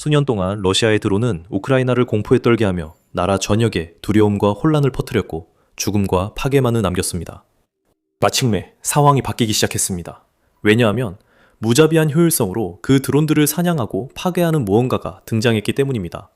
수년 동안 러시아의 드론은 우크라이나를 공포에 떨게 하며 나라 전역에 두려움과 혼란을 퍼뜨렸고 죽음과 파괴만을 남겼습니다. 마침내 상황이 바뀌기 시작했습니다. 왜냐하면 무자비한 효율성으로 그 드론들을 사냥하고 파괴하는 무언가가 등장했기 때문입니다.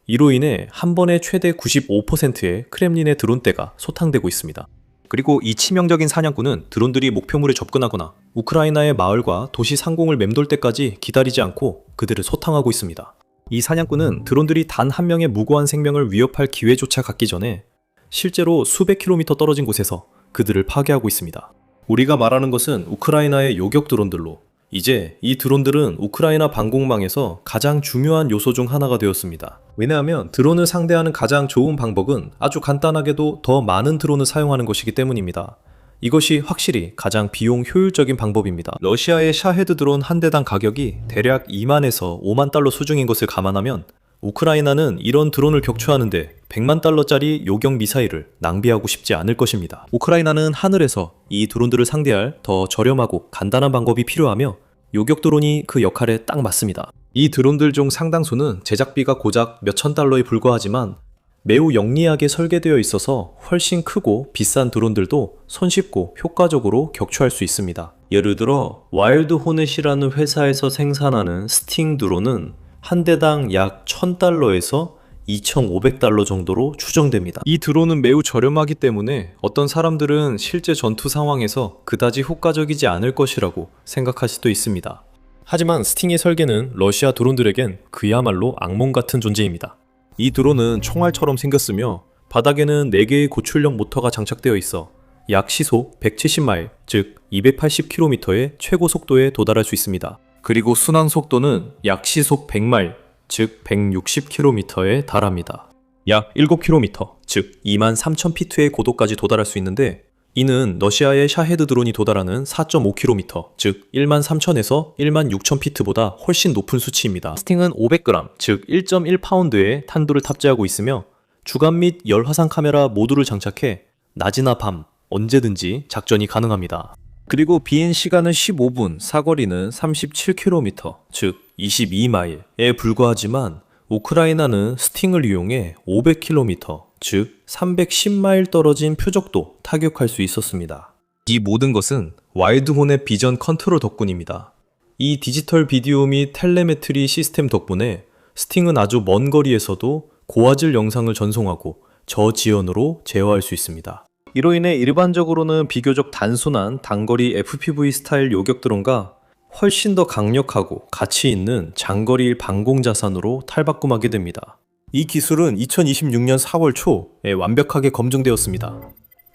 이로 인해 한 번에 최대 95%의 크렘린의 드론대가 소탕되고 있습니다. 그리고 이 치명적인 사냥꾼은 드론들이 목표물에 접근하거나 우크라이나의 마을과 도시 상공을 맴돌 때까지 기다리지 않고 그들을 소탕하고 있습니다. 이 사냥꾼은 드론들이 단 한 명의 무고한 생명을 위협할 기회조차 갖기 전에 실제로 수백 킬로미터 떨어진 곳에서 그들을 파괴하고 있습니다. 우리가 말하는 것은 우크라이나의 요격 드론들로, 이제 이 드론들은 우크라이나 방공망에서 가장 중요한 요소 중 하나가 되었습니다. 왜냐하면 드론을 상대하는 가장 좋은 방법은 아주 간단하게도 더 많은 드론을 사용하는 것이기 때문입니다. 이것이 확실히 가장 비용 효율적인 방법입니다. 러시아의 샤헤드 드론 한 대당 가격이 대략 2만에서 5만 달러 수준인 것을 감안하면 우크라이나는 이런 드론을 격추하는데 100만 달러짜리 요격 미사일을 낭비하고 싶지 않을 것입니다. 우크라이나는 하늘에서 이 드론들을 상대할 더 저렴하고 간단한 방법이 필요하며 요격 드론이 그 역할에 딱 맞습니다. 이 드론들 중 상당수는 제작비가 고작 몇천 달러에 불과하지만 매우 영리하게 설계되어 있어서 훨씬 크고 비싼 드론들도 손쉽고 효과적으로 격추할 수 있습니다. 예를 들어 와일드 호넷이라는 회사에서 생산하는 스팅 드론은 한 대당 약 1000달러에서 2500달러 정도로 추정됩니다. 이 드론은 매우 저렴하기 때문에 어떤 사람들은 실제 전투 상황에서 그다지 효과적이지 않을 것이라고 생각할 수도 있습니다. 하지만 스팅의 설계는 러시아 드론들에겐 그야말로 악몽 같은 존재입니다. 이 드론은 총알처럼 생겼으며 바닥에는 4개의 고출력 모터가 장착되어 있어 약 시속 170마일, 즉 280km의 최고 속도에 도달할 수 있습니다. 그리고 순항 속도는 약 시속 100마일, 즉 160km에 달합니다. 약 7km, 즉 23,000피트의 고도까지 도달할 수 있는데 이는 러시아의 샤헤드 드론이 도달하는 4.5km, 즉 13,000에서 16,000피트보다 훨씬 높은 수치입니다. 스팅은 500g, 즉 1.1파운드의 탄두를 탑재하고 있으며 주간 및 열화상 카메라 모두를 장착해 낮이나 밤 언제든지 작전이 가능합니다. 그리고 비행 시간은 15분, 사거리는 37km, 즉 22마일에 불과하지만 우크라이나는 스팅을 이용해 500km, 즉 310마일 떨어진 표적도 타격할 수 있었습니다. 이 모든 것은 와일드 호넷 비전 컨트롤 덕분입니다. 이 디지털 비디오 및 텔레메트리 시스템 덕분에 스팅은 아주 먼 거리에서도 고화질 영상을 전송하고 저지연으로 제어할 수 있습니다. 이로 인해 일반적으로는 비교적 단순한 단거리 FPV 스타일 요격 드론과 훨씬 더 강력하고 가치 있는 장거리 방공 자산으로 탈바꿈하게 됩니다. 이 기술은 2026년 4월 초에 완벽하게 검증되었습니다.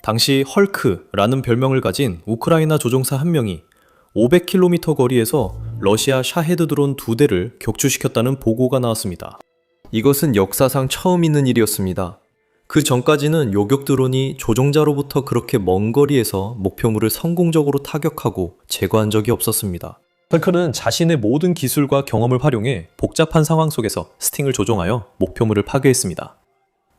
당시 헐크라는 별명을 가진 우크라이나 조종사 한 명이 500km 거리에서 러시아 샤헤드 드론 2대를 격추시켰다는 보고가 나왔습니다. 이것은 역사상 처음 있는 일이었습니다. 그 전까지는 요격 드론이 조종자로부터 그렇게 먼 거리에서 목표물을 성공적으로 타격하고 제거한 적이 없었습니다. 헐크는 자신의 모든 기술과 경험을 활용해 복잡한 상황 속에서 스팅을 조종하여 목표물을 파괴했습니다.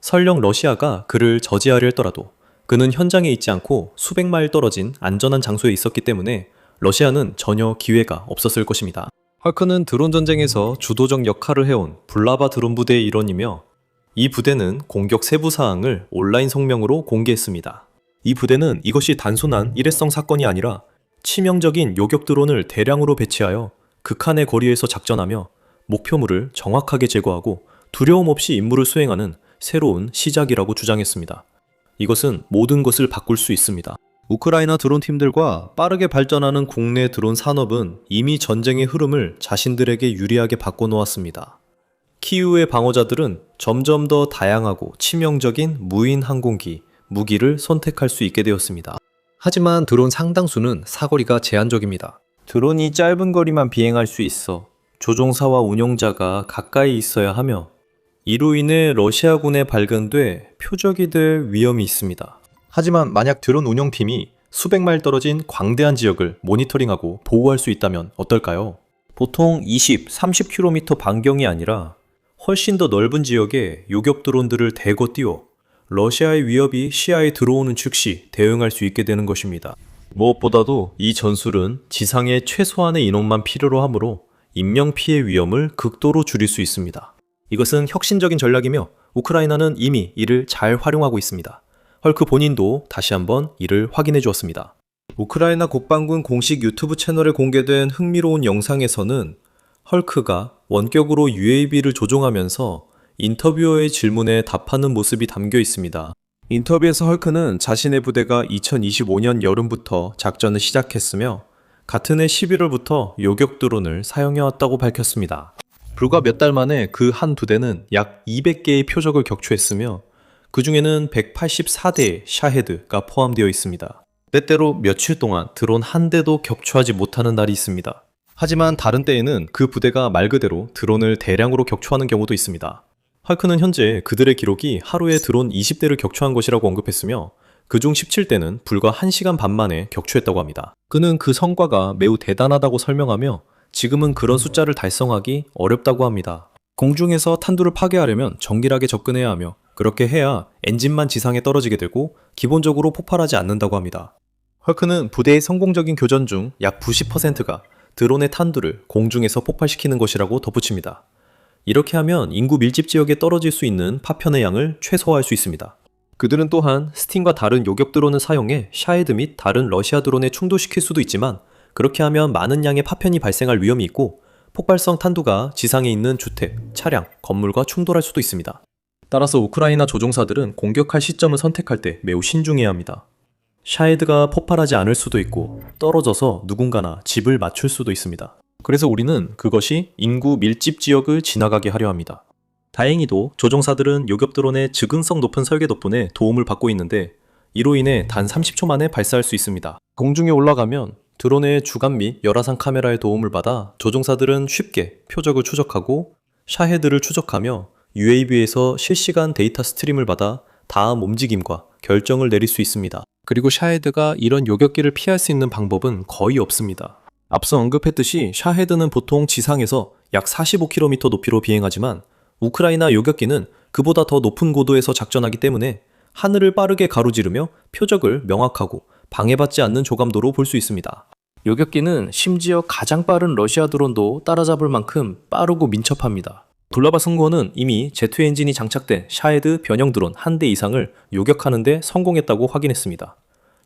설령 러시아가 그를 저지하려 했더라도 그는 현장에 있지 않고 수백 마일 떨어진 안전한 장소에 있었기 때문에 러시아는 전혀 기회가 없었을 것입니다. 헐크는 드론 전쟁에서 주도적 역할을 해온 블라바 드론 부대의 일원이며 이 부대는 공격 세부 사항을 온라인 성명으로 공개했습니다. 이 부대는 이것이 단순한 일회성 사건이 아니라 치명적인 요격 드론을 대량으로 배치하여 극한의 거리에서 작전하며 목표물을 정확하게 제거하고 두려움 없이 임무를 수행하는 새로운 시작이라고 주장했습니다. 이것은 모든 것을 바꿀 수 있습니다. 우크라이나 드론 팀들과 빠르게 발전하는 국내 드론 산업은 이미 전쟁의 흐름을 자신들에게 유리하게 바꿔놓았습니다. 키우의 방어자들은 점점 더 다양하고 치명적인 무인 항공기, 무기를 선택할 수 있게 되었습니다. 하지만 드론 상당수는 사거리가 제한적입니다. 드론이 짧은 거리만 비행할 수 있어 조종사와 운용자가 가까이 있어야 하며 이로 인해 러시아군에 발견돼 표적이 될 위험이 있습니다. 하지만 만약 드론 운영팀이 수백 마일 떨어진 광대한 지역을 모니터링하고 보호할 수 있다면 어떨까요? 보통 20, 30km 반경이 아니라 훨씬 더 넓은 지역에 요격 드론들을 대거 띄워 러시아의 위협이 시야에 들어오는 즉시 대응할 수 있게 되는 것입니다. 무엇보다도 이 전술은 지상에 최소한의 인원만 필요로 하므로 인명피해 위험을 극도로 줄일 수 있습니다. 이것은 혁신적인 전략이며 우크라이나는 이미 이를 잘 활용하고 있습니다. 헐크 본인도 다시 한번 이를 확인해 주었습니다. 우크라이나 국방군 공식 유튜브 채널에 공개된 흥미로운 영상에서는 헐크가 원격으로 UAV를 조종하면서 인터뷰어의 질문에 답하는 모습이 담겨 있습니다. 인터뷰에서 헐크는 자신의 부대가 2025년 여름부터 작전을 시작했으며 같은 해 11월부터 요격 드론을 사용해왔다고 밝혔습니다. 불과 몇 달 만에 그 한 부대는 약 200개의 표적을 격추했으며 그 중에는 184대의 샤헤드가 포함되어 있습니다. 때때로 며칠 동안 드론 한 대도 격추하지 못하는 날이 있습니다. 하지만 다른 때에는 그 부대가 말 그대로 드론을 대량으로 격추하는 경우도 있습니다. 헐크는 현재 그들의 기록이 하루에 드론 20대를 격추한 것이라고 언급했으며 그중 17대는 불과 1시간 반 만에 격추했다고 합니다. 그는 그 성과가 매우 대단하다고 설명하며 지금은 그런 숫자를 달성하기 어렵다고 합니다. 공중에서 탄두를 파괴하려면 정밀하게 접근해야 하며 그렇게 해야 엔진만 지상에 떨어지게 되고 기본적으로 폭발하지 않는다고 합니다. 헐크는 부대의 성공적인 교전 중 약 90%가 드론의 탄두를 공중에서 폭발시키는 것이라고 덧붙입니다. 이렇게 하면 인구 밀집 지역에 떨어질 수 있는 파편의 양을 최소화할 수 있습니다. 그들은 또한 스팅과 다른 요격 드론을 사용해 샤헤드 및 다른 러시아 드론에 충돌시킬 수도 있지만 그렇게 하면 많은 양의 파편이 발생할 위험이 있고 폭발성 탄두가 지상에 있는 주택, 차량, 건물과 충돌할 수도 있습니다. 따라서 우크라이나 조종사들은 공격할 시점을 선택할 때 매우 신중해야 합니다. 샤헤드가 폭발하지 않을 수도 있고 떨어져서 누군가나 집을 맞출 수도 있습니다. 그래서 우리는 그것이 인구 밀집 지역을 지나가게 하려 합니다. 다행히도 조종사들은 요격 드론의 즉흥성 높은 설계 덕분에 도움을 받고 있는데 이로 인해 단 30초 만에 발사할 수 있습니다. 공중에 올라가면 드론의 주간 및 열화상 카메라의 도움을 받아 조종사들은 쉽게 표적을 추적하고 샤헤드를 추적하며 UAV에서 실시간 데이터 스트림을 받아 다음 움직임과 결정을 내릴 수 있습니다. 그리고 샤헤드가 이런 요격기를 피할 수 있는 방법은 거의 없습니다. 앞서 언급했듯이 샤헤드는 보통 지상에서 약 45km 높이로 비행하지만 우크라이나 요격기는 그보다 더 높은 고도에서 작전하기 때문에 하늘을 빠르게 가로지르며 표적을 명확하고 방해받지 않는 조감도로 볼 수 있습니다. 요격기는 심지어 가장 빠른 러시아 드론도 따라잡을 만큼 빠르고 민첩합니다. 블라바 승무원은 이미 제트 엔진이 장착된 샤헤드 변형 드론 한 대 이상을 요격하는 데 성공했다고 확인했습니다.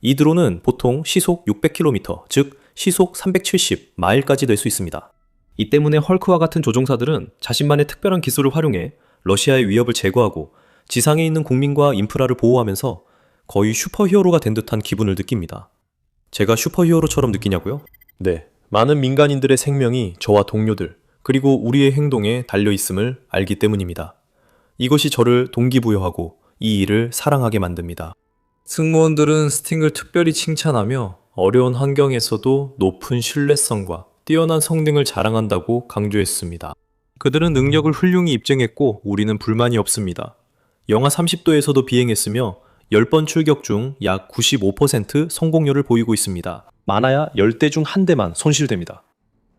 이 드론은 보통 시속 600km, 즉 시속 370마일까지 낼 수 있습니다. 이 때문에 헐크와 같은 조종사들은 자신만의 특별한 기술을 활용해 러시아의 위협을 제거하고 지상에 있는 국민과 인프라를 보호하면서 거의 슈퍼히어로가 된 듯한 기분을 느낍니다. 제가 슈퍼히어로처럼 느끼냐고요? 네, 많은 민간인들의 생명이 저와 동료들, 그리고 우리의 행동에 달려있음을 알기 때문입니다. 이것이 저를 동기부여하고 이 일을 사랑하게 만듭니다. 승무원들은 스팅을 특별히 칭찬하며 어려운 환경에서도 높은 신뢰성과 뛰어난 성능을 자랑한다고 강조했습니다. 그들은 능력을 훌륭히 입증했고 우리는 불만이 없습니다. 영하 30도에서도 비행했으며 10번 출격 중 약 95% 성공률을 보이고 있습니다. 많아야 10대 중 한 대만 손실됩니다.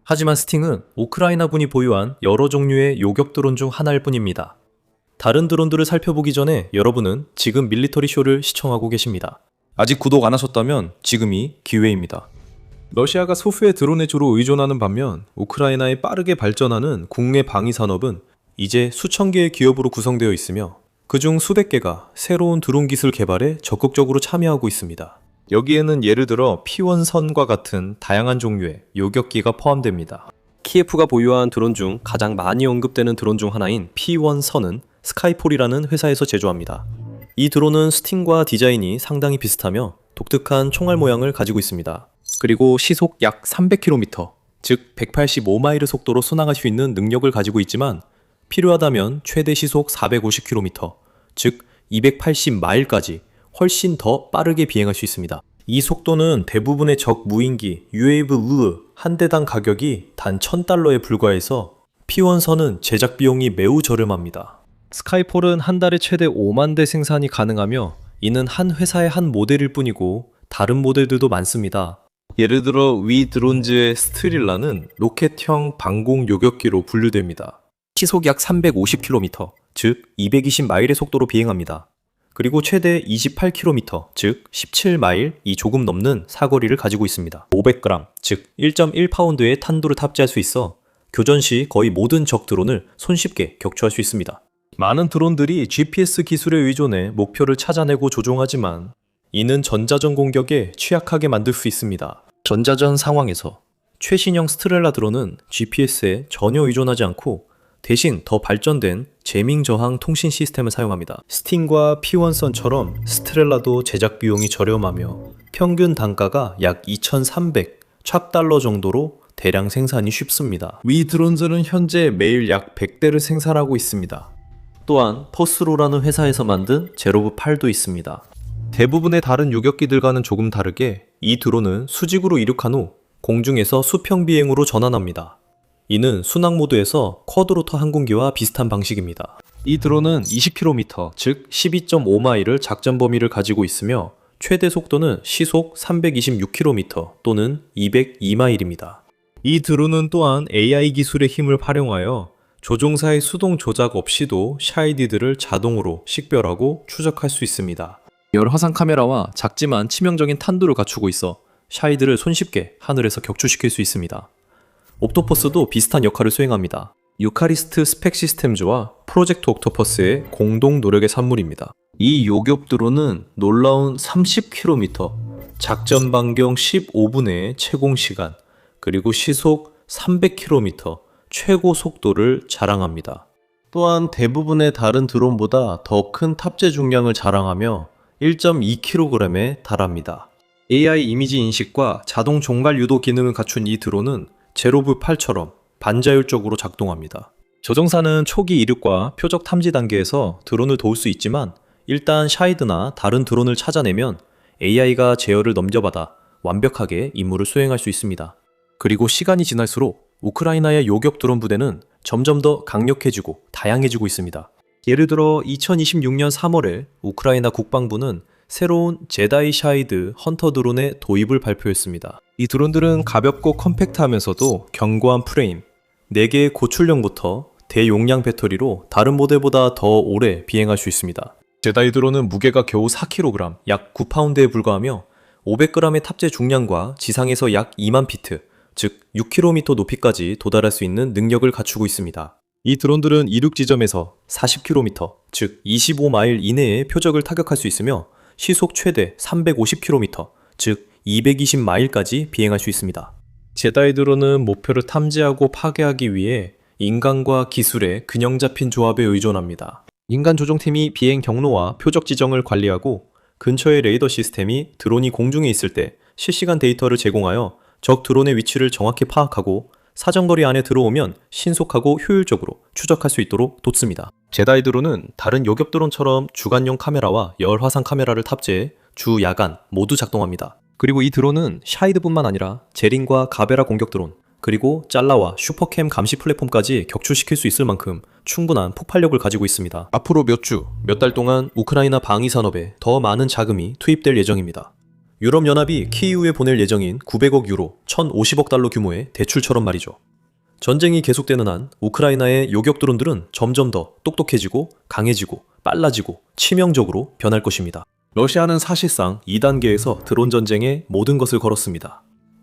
하지만 스팅은 우크라이나군이 보유한 여러 종류의 요격 드론 중 하나일 뿐입니다. 다른 드론들을 살펴보기 전에 여러분은 지금 밀리터리 쇼를 시청하고 계십니다. 아직 구독 안 하셨다면 지금이 기회입니다. 러시아가 소수의 드론에 주로 의존하는 반면 우크라이나의 빠르게 발전하는 국내 방위 산업은 이제 수천 개의 기업으로 구성되어 있으며 그중 수백 개가 새로운 드론 기술 개발에 적극적으로 참여하고 있습니다. 여기에는 예를 들어 P1선과 같은 다양한 종류의 요격기가 포함됩니다. 키예프가 보유한 드론 중 가장 많이 언급되는 드론 중 하나인 P1선은 스카이폴이라는 회사에서 제조합니다. 이 드론은 스팅과 디자인이 상당히 비슷하며 독특한 총알 모양을 가지고 있습니다. 그리고 시속 약 300km, 즉 185마일의 속도로 순항할 수 있는 능력을 가지고 있지만 필요하다면 최대 시속 450km, 즉 280마일까지 훨씬 더 빠르게 비행할 수 있습니다. 이 속도는 대부분의 적 무인기 UAV 한 대당 가격이 단 $1000에 불과해서 P1선은 제작 비용이 매우 저렴합니다. 스카이폴은 한 달에 최대 5만 대 생산이 가능하며 이는 한 회사의 한 모델일 뿐이고 다른 모델들도 많습니다. 예를 들어 위 드론즈의 스트릴라는 로켓형 방공 요격기로 분류됩니다. 시속 약 350km, 즉 220마일의 속도로 비행합니다. 그리고 최대 28km, 즉 17마일이 조금 넘는 사거리를 가지고 있습니다. 500g, 즉 1.1파운드의 탄두를 탑재할 수 있어 교전 시 거의 모든 적 드론을 손쉽게 격추할 수 있습니다. 많은 드론들이 GPS 기술에 의존해 목표를 찾아내고 조종하지만 이는 전자전 공격에 취약하게 만들 수 있습니다. 전자전 상황에서 최신형 스트렐라 드론은 GPS에 전혀 의존하지 않고 대신 더 발전된 재밍 저항 통신 시스템을 사용합니다. 스팅과 P1선처럼 스트렐라도 제작 비용이 저렴하며 평균 단가가 약 2,300 찹달러 정도로 대량 생산이 쉽습니다. 위 드론들은 현재 매일 약 100대를 생산하고 있습니다. 또한 퍼스로라는 회사에서 만든 제로브 8도 있습니다. 대부분의 다른 요격기들과는 조금 다르게 이 드론은 수직으로 이륙한 후 공중에서 수평 비행으로 전환합니다. 이는 순항 모드에서 쿼드로터 항공기와 비슷한 방식입니다. 이 드론은 20km, 즉 12.5마일을 작전 범위를 가지고 있으며 최대 속도는 시속 326km 또는 202마일입니다. 이 드론은 또한 AI 기술의 힘을 활용하여 조종사의 수동 조작 없이도 샤이디들을 자동으로 식별하고 추적할 수 있습니다. 열화상 카메라와 작지만 치명적인 탄두를 갖추고 있어 샤이드를 손쉽게 하늘에서 격추시킬 수 있습니다. 옵토퍼스도 비슷한 역할을 수행합니다. 유카리스트 스펙 시스템즈와 프로젝트 옥토퍼스의 공동 노력의 산물입니다. 이 요격 드론은 놀라운 30km, 작전 반경 15분의 채공 시간, 그리고 시속 300km 최고 속도를 자랑합니다. 또한 대부분의 다른 드론보다 더 큰 탑재 중량을 자랑하며 1.2kg에 달합니다. AI 이미지 인식과 자동 종갈 유도 기능을 갖춘 이 드론은 제로브 8처럼 반자율적으로 작동합니다. 조종사는 초기 이륙과 표적 탐지 단계에서 드론을 도울 수 있지만 일단 샤이드나 다른 드론을 찾아내면 AI가 제어를 넘겨받아 완벽하게 임무를 수행할 수 있습니다. 그리고 시간이 지날수록 우크라이나의 요격 드론 부대는 점점 더 강력해지고 다양해지고 있습니다. 예를 들어 2026년 3월에 우크라이나 국방부는 새로운 제다이 샤이드 헌터 드론의 도입을 발표했습니다. 이 드론들은 가볍고 컴팩트하면서도 견고한 프레임, 4개의 고출력부터 대용량 배터리로 다른 모델보다 더 오래 비행할 수 있습니다. 제다이 드론은 무게가 겨우 4kg, 약 9파운드에 불과하며 500g의 탑재 중량과 지상에서 약 2만 피트, 즉 6km 높이까지 도달할 수 있는 능력을 갖추고 있습니다. 이 드론들은 이륙 지점에서 40km, 즉 25마일 이내에 표적을 타격할 수 있으며 시속 최대 350km, 즉 220마일까지 비행할 수 있습니다. 제다이 드론은 목표를 탐지하고 파괴하기 위해 인간과 기술의 균형 잡힌 조합에 의존합니다. 인간 조종팀이 비행 경로와 표적 지정을 관리하고 근처의 레이더 시스템이 드론이 공중에 있을 때 실시간 데이터를 제공하여 적 드론의 위치를 정확히 파악하고 사정거리 안에 들어오면 신속하고 효율적으로 추적할 수 있도록 돕습니다. 제다이 드론은 다른 요격 드론처럼 주간용 카메라와 열화상 카메라를 탑재해 주, 야간 모두 작동합니다. 그리고 이 드론은 샤이드뿐만 아니라 제린과 가베라 공격 드론, 그리고 짤라와 슈퍼캠 감시 플랫폼까지 격추시킬 수 있을 만큼 충분한 폭발력을 가지고 있습니다. 앞으로 몇 주, 몇 달 동안 우크라이나 방위 산업에 더 많은 자금이 투입될 예정입니다. 유럽연합이 키이우에 보낼 예정인 900억 유로, 1,050억 달러 규모의 대출처럼 말이죠. 전쟁이 계속되는 한 우크라이나의 요격 드론들은 점점 더 똑똑해지고 강해지고 빨라지고 치명적으로 변할 것입니다. 러시아는 사실상 2단계에서 드론 전쟁에 모든 것을 걸었습니다.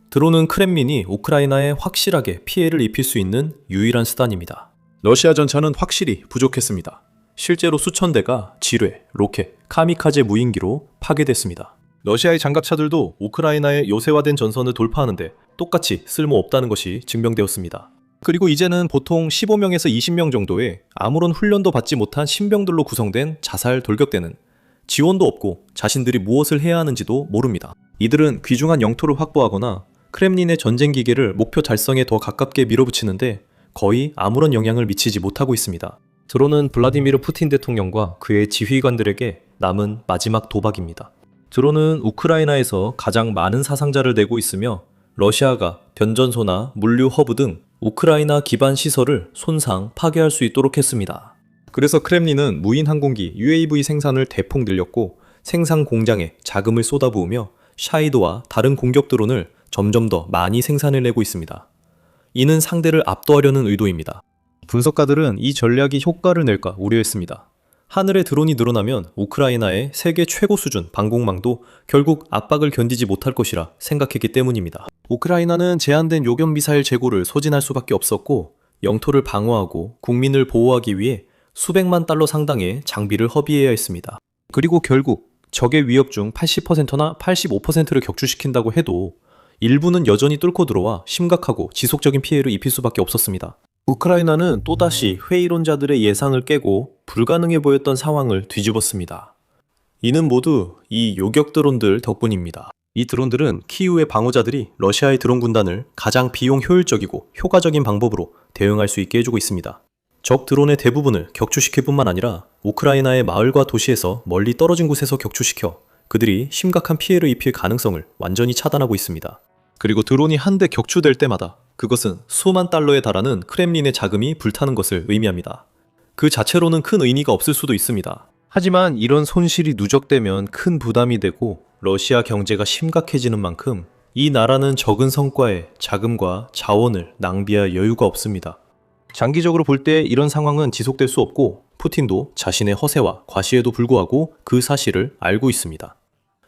드론은 크렘린이 우크라이나에 확실하게 피해를 입힐 수 있는 유일한 수단입니다. 러시아 전차는 확실히 부족했습니다. 실제로 수천 대가 지뢰, 로켓, 카미카제 무인기로 파괴됐습니다. 러시아의 장갑차들도 우크라이나의 요새화된 전선을 돌파하는데 똑같이 쓸모없다는 것이 증명되었습니다. 그리고 이제는 보통 15명에서 20명 정도의 아무런 훈련도 받지 못한 신병들로 구성된 자살 돌격대는 지원도 없고 자신들이 무엇을 해야 하는지도 모릅니다. 이들은 귀중한 영토를 확보하거나 크렘린의 전쟁 기계를 목표 달성에 더 가깝게 밀어붙이는데 거의 아무런 영향을 미치지 못하고 있습니다. 드론은 블라디미르 푸틴 대통령과 그의 지휘관들에게 남은 마지막 도박입니다. 드론은 우크라이나에서 가장 많은 사상자를 내고 있으며 러시아가 변전소나 물류 허브 등 우크라이나 기반 시설을 손상, 파괴할 수 있도록 했습니다. 그래서 크렘린은 무인 항공기 UAV 생산을 대폭 늘렸고 생산 공장에 자금을 쏟아부으며 샤이드와 다른 공격 드론을 점점 더 많이 생산해내고 있습니다. 이는 상대를 압도하려는 의도입니다. 분석가들은 이 전략이 효과를 낼까 우려했습니다. 하늘에 드론이 늘어나면 우크라이나의 세계 최고 수준 방공망도 결국 압박을 견디지 못할 것이라 생각했기 때문입니다. 우크라이나는 제한된 요격 미사일 재고를 소진할 수밖에 없었고 영토를 방어하고 국민을 보호하기 위해 수백만 달러 상당의 장비를 허비해야 했습니다. 그리고 결국 적의 위협 중 80%나 85%를 격추시킨다고 해도 일부는 여전히 뚫고 들어와 심각하고 지속적인 피해를 입힐 수밖에 없었습니다. 우크라이나는 또다시 회의론자들의 예상을 깨고 불가능해 보였던 상황을 뒤집었습니다. 이는 모두 이 요격 드론들 덕분입니다. 이 드론들은 키이우의 방어자들이 러시아의 드론 군단을 가장 비용 효율적이고 효과적인 방법으로 대응할 수 있게 해주고 있습니다. 적 드론의 대부분을 격추시킬 뿐만 아니라 우크라이나의 마을과 도시에서 멀리 떨어진 곳에서 격추시켜 그들이 심각한 피해를 입힐 가능성을 완전히 차단하고 있습니다. 그리고 드론이 한 대 격추될 때마다 그것은 수만 달러에 달하는 크렘린의 자금이 불타는 것을 의미합니다. 그 자체로는 큰 의미가 없을 수도 있습니다. 하지만 이런 손실이 누적되면 큰 부담이 되고 러시아 경제가 심각해지는 만큼 이 나라는 적은 성과에 자금과 자원을 낭비할 여유가 없습니다. 장기적으로 볼 때 이런 상황은 지속될 수 없고 푸틴도 자신의 허세와 과시에도 불구하고 그 사실을 알고 있습니다.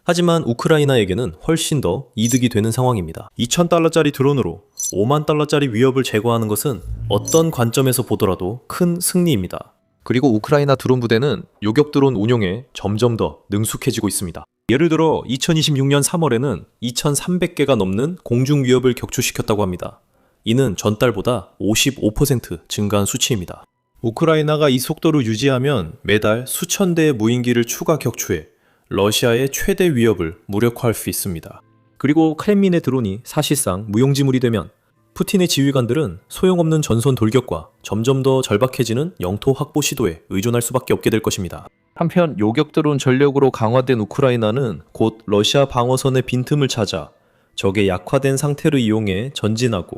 하지만 우크라이나에게는 훨씬 더 이득이 되는 상황입니다. 2,000달러짜리 드론으로 5만 달러짜리 위협을 제거하는 것은 어떤 관점에서 보더라도 큰 승리입니다. 그리고 우크라이나 드론 부대는 요격 드론 운용에 점점 더 능숙해지고 있습니다. 예를 들어 2026년 3월에는 2,300개가 넘는 공중 위협을 격추시켰다고 합니다. 이는 전달보다 55% 증가한 수치입니다. 우크라이나가 이 속도를 유지하면 매달 수천 대의 무인기를 추가 격추해 러시아의 최대 위협을 무력화할 수 있습니다. 그리고 크렘린의 드론이 사실상 무용지물이 되면 푸틴의 지휘관들은 소용없는 전선 돌격과 점점 더 절박해지는 영토 확보 시도에 의존할 수밖에 없게 될 것입니다. 한편 요격 드론 전력으로 강화된 우크라이나는 곧 러시아 방어선의 빈틈을 찾아 적의 약화된 상태를 이용해 전진하고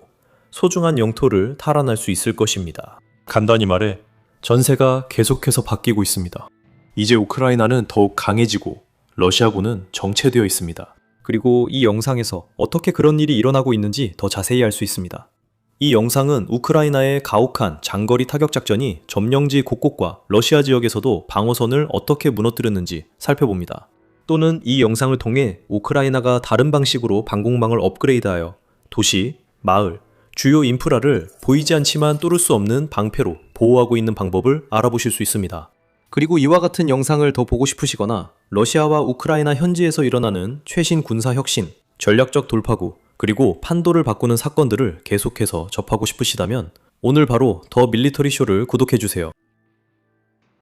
소중한 영토를 탈환할 수 있을 것입니다. 간단히 말해 전세가 계속해서 바뀌고 있습니다. 이제 우크라이나는 더욱 강해지고 러시아군은 정체되어 있습니다. 그리고 이 영상에서 어떻게 그런 일이 일어나고 있는지 더 자세히 알 수 있습니다. 이 영상은 우크라이나의 가혹한 장거리 타격 작전이 점령지 곳곳과 러시아 지역에서도 방어선을 어떻게 무너뜨렸는지 살펴봅니다. 또는 이 영상을 통해 우크라이나가 다른 방식으로 방공망을 업그레이드하여 도시, 마을, 주요 인프라를 보이지 않지만 뚫을 수 없는 방패로 보호하고 있는 방법을 알아보실 수 있습니다. 그리고 이와 같은 영상을 더 보고 싶으시거나 러시아와 우크라이나 현지에서 일어나는 최신 군사 혁신, 전략적 돌파구, 그리고 판도를 바꾸는 사건들을 계속해서 접하고 싶으시다면 오늘 바로 더 밀리터리 쇼를 구독해주세요.